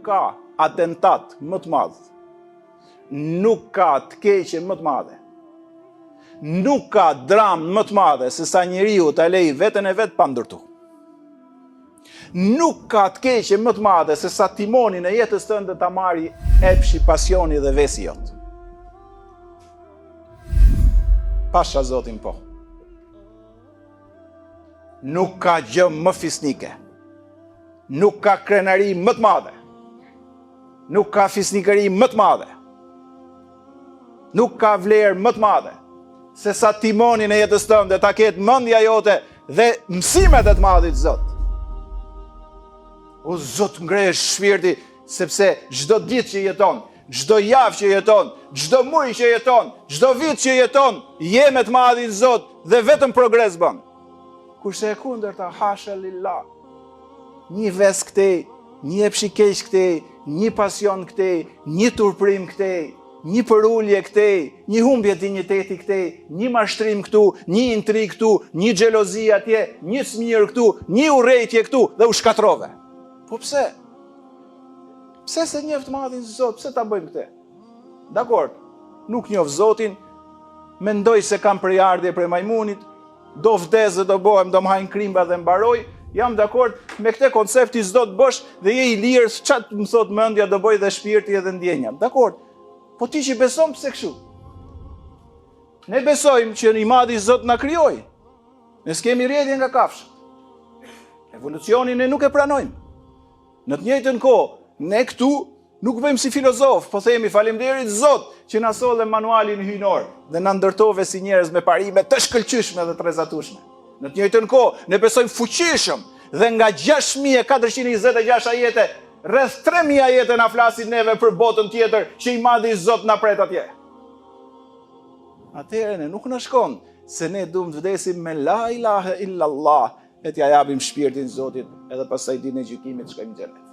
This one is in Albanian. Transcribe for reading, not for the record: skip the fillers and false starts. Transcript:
ka atentat më të madh. Nuk ka të keqe më të madhe. Nuk ka dramë më të madhe se sa njeriu ta lej veten e vet pa ndërtu. Nuk ka të keqe më të madhe se sa timonin e jetës tënde ta marri epshi, pasioni dhe vesi jot. Pasha Zotin po. Nuk ka gjë më fisnike. Nuk ka krenari më të madhe. Nuk ka fisnikëri më të madhe. Nuk ka vlerë më të madhe se sa timonin e jetës tënde ta ketë mendja jote dhe mësimet e të madhit Zot. O Zot, ngrehesh shpirti, sepse çdo ditë që jeton, çdo javë që jeton, çdo muaj që jeton, çdo vit që jeton, je me të madhin Zot dhe vetëm progres bën. Kurse e kundërta, hasha lillah, një ves këtej, një epshi keq këtej, një pasion këtej, një turprim këtej, një përulje këtej, një humbje dinjiteti këtej, një mashtrim këtu, një intrig këtu, një xhelozi atje, një smir këtu, një urrejtje këtu dhe u shkatrove. Po pse? Pse se njeh të madhin Zot, pse ta bëjmë këtë? Dakor, nuk njoh Zotin, mendoj se kam përjardhje prej majmunit, do vdes dhe do bëhem, do më hajnë krimba dhe mbaroj, jam dakord me këtë koncepti s'do të bësh dhe je i lirë, çat më thot mendja do bëj dhe shpirti edhe ndjenja. Dakord. Po ti që beson pse kështu? Ne besojmë që i madhi Zot na krijoi. Ne s'kemi rrjedhje nga kafshët. Evolucionin ne nuk e pranojmë. Në të njëjtën kohë, ne këtu nuk bëjmë si filozof, po themi faleminderit Zot që na solli manualin hyjnor dhe na ndërtove si njerëz me parime të shkëlqyeshme dhe të rrezatueshme. Në të njëjtën kohë, ne besojmë fuqishëm dhe nga 6426 ajete, rreth 3000 ajete na flasin neve për botën tjetër që i madhi Zot na pret atje. Atëherë ne nuk na shkon se ne duam të vdesim me la ilahe illallah e t'ja japim shpirtin Zotit edhe pastaj ditën e gjykimit të shkojmë në xhenet.